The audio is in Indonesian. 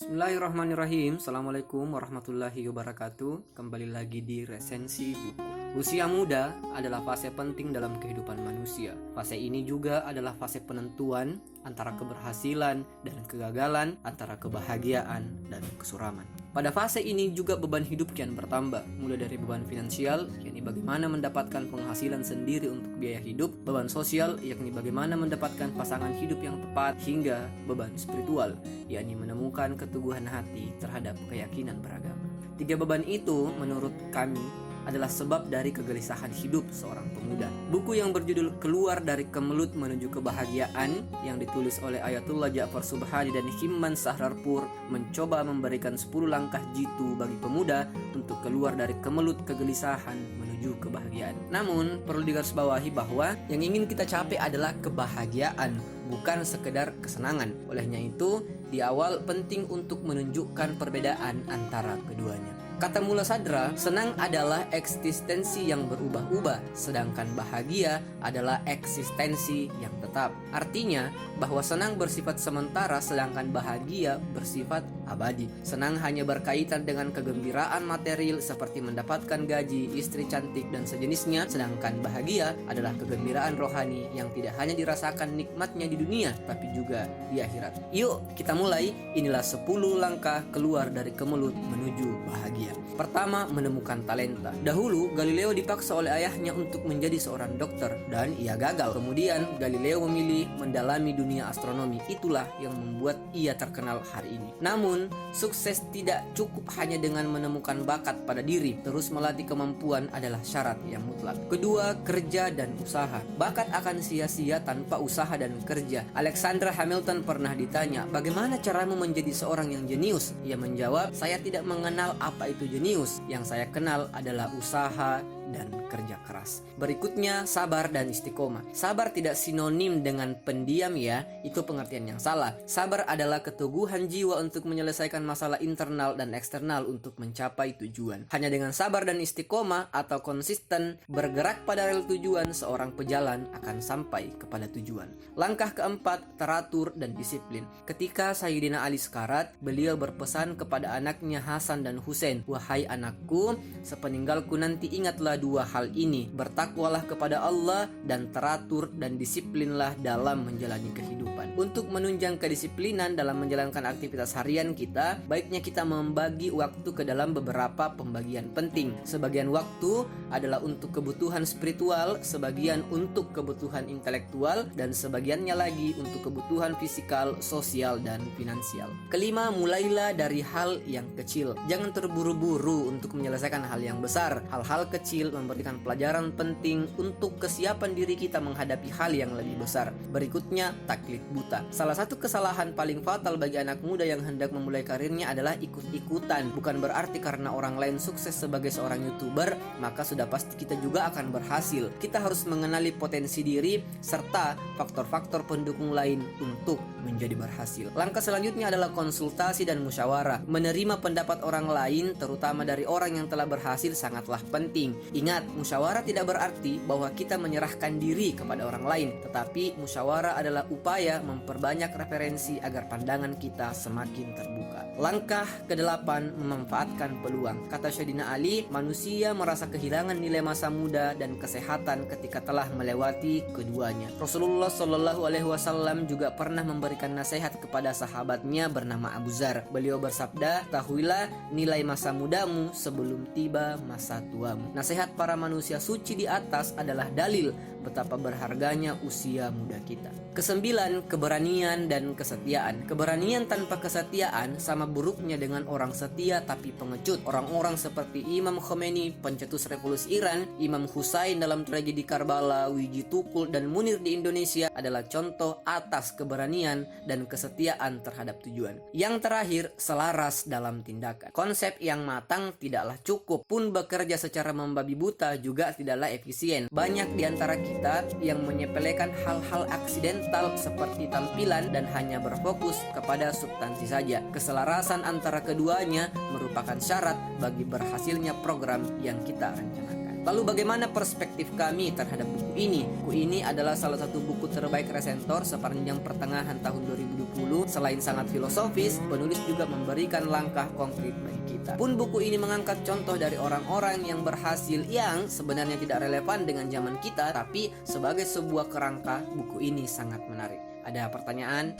Bismillahirrahmanirrahim. Assalamualaikum warahmatullahi wabarakatuh. Kembali lagi di resensi buku. Usia muda adalah fase penting dalam kehidupan manusia. Fase ini juga adalah fase penentuan antara keberhasilan dan kegagalan, antara kebahagiaan dan kesuraman. Pada fase ini juga beban hidup kian bertambah, mulai dari beban finansial, yakni bagaimana mendapatkan penghasilan sendiri untuk biaya hidup, beban sosial, yakni bagaimana mendapatkan pasangan hidup yang tepat, hingga beban spiritual, yakni menemukan keteguhan hati terhadap keyakinan beragama. Tiga beban itu menurut kami adalah sebab dari kegelisahan hidup seorang pemuda. Buku yang berjudul Keluar dari Kemelut Menuju Kebahagiaan yang ditulis oleh Ayatullah Ja'far Subhani dan Himman Sahrarpur mencoba memberikan 10 langkah jitu bagi pemuda untuk keluar dari kemelut kegelisahan menuju kebahagiaan. Namun perlu digarisbawahi bahwa yang ingin kita capai adalah kebahagiaan, bukan sekedar kesenangan. Olehnya itu, di awal penting untuk menunjukkan perbedaan antara keduanya. Kata Mula Sadra, senang adalah eksistensi yang berubah-ubah, sedangkan bahagia adalah eksistensi yang tetap. Artinya, bahwa senang bersifat sementara, sedangkan bahagia bersifat abadi. Senang hanya berkaitan dengan kegembiraan material seperti mendapatkan gaji, istri cantik, dan sejenisnya, sedangkan bahagia adalah kegembiraan rohani yang tidak hanya dirasakan nikmatnya di dunia, tapi juga di akhirat. Yuk, kita mulai. Inilah 10 langkah keluar dari kemelut menuju bahagia. Pertama, menemukan talenta. Dahulu, Galileo dipaksa oleh ayahnya untuk menjadi seorang dokter dan ia gagal. Kemudian, Galileo memilih mendalami dunia astronomi. Itulah yang membuat ia terkenal hari ini. Namun, sukses tidak cukup hanya dengan menemukan bakat pada diri. Terus melatih kemampuan adalah syarat yang mutlak. Kedua, kerja dan usaha. Bakat akan sia-sia tanpa usaha dan kerja. Alexander Hamilton pernah ditanya, "Bagaimana caramu menjadi seorang yang jenius?" Ia menjawab, "Saya tidak mengenal apa itu jenius. Yang saya kenal adalah usaha dan kerja keras." Berikutnya, sabar dan istiqomah. Sabar tidak sinonim dengan pendiam ya, itu pengertian yang salah. Sabar adalah keteguhan jiwa untuk menyelesaikan masalah internal dan eksternal untuk mencapai tujuan. Hanya dengan sabar dan istiqomah atau konsisten bergerak pada rel tujuan, seorang pejalan akan sampai kepada tujuan. Langkah keempat, teratur dan disiplin. Ketika Sayyidina Ali sekarat, beliau berpesan kepada anaknya Hasan dan Husain, "Wahai anakku, sepeninggalku nanti ingatlah dua hal ini, bertakwalah kepada Allah dan teratur dan disiplinlah dalam menjalani kehidupan." Untuk menunjang kedisiplinan dalam menjalankan aktivitas harian kita, baiknya kita membagi waktu ke dalam beberapa pembagian penting. Sebagian waktu adalah untuk kebutuhan spiritual, sebagian untuk kebutuhan intelektual, dan sebagiannya lagi untuk kebutuhan fisikal, sosial, dan finansial. Kelima, mulailah dari hal yang kecil. Jangan terburu-buru untuk menyelesaikan hal yang besar. Hal-hal kecil memberikan pelajaran penting untuk kesiapan diri kita menghadapi hal yang lebih besar. Berikutnya, taklid buta. Salah satu kesalahan paling fatal bagi anak muda yang hendak memulai karirnya adalah ikut-ikutan. Bukan berarti karena orang lain sukses sebagai seorang YouTuber, maka sudah pasti kita juga akan berhasil. Kita harus mengenali potensi diri serta faktor-faktor pendukung lain untuk menjadi berhasil. Langkah selanjutnya adalah konsultasi dan musyawarah. Menerima pendapat orang lain, terutama dari orang yang telah berhasil, sangatlah penting. Ingat, musyawarah tidak berarti bahwa kita menyerahkan diri kepada orang lain, tetapi musyawarah adalah upaya memperbanyak referensi agar pandangan kita semakin terbuka. Langkah ke-8, memanfaatkan peluang. Kata Sayyidina Ali, manusia merasa kehilangan nilai masa muda dan kesehatan ketika telah melewati keduanya. Rasulullah Shallallahu Alaihi Wasallam juga pernah memberikan nasihat kepada sahabatnya bernama Abu Dzar. Beliau bersabda, "Ketahuilah nilai masa mudamu sebelum tiba masa tuamu." Nasihat para manusia suci di atas adalah dalil betapa berharganya usia muda kita. Kesembilan, keberanian dan kesetiaan. Keberanian tanpa kesetiaan sama buruknya dengan orang setia tapi pengecut. Orang-orang seperti Imam Khomeini, pencetus revolusi Iran, Imam Husain dalam tragedi Karbala, Wiji Tukul, dan Munir di Indonesia adalah contoh atas keberanian dan kesetiaan terhadap tujuan. Yang terakhir, selaras dalam tindakan. Konsep yang matang tidaklah cukup, pun bekerja secara membabi buta juga tidaklah efisien. Banyak di antara kita yang menyepelekan hal-hal aksidental seperti tampilan dan hanya berfokus kepada substansi saja. Keselarasan antara keduanya merupakan syarat bagi berhasilnya program yang kita rencanakan. Lalu bagaimana perspektif kami terhadap buku ini? Buku ini adalah salah satu buku terbaik Resentor sepanjang pertengahan tahun 2020. Selain sangat filosofis, penulis juga memberikan langkah konkret bagi kita. Pun buku ini mengangkat contoh dari orang-orang yang berhasil yang sebenarnya tidak relevan dengan zaman kita, tapi sebagai sebuah kerangka, buku ini sangat menarik. Ada pertanyaan?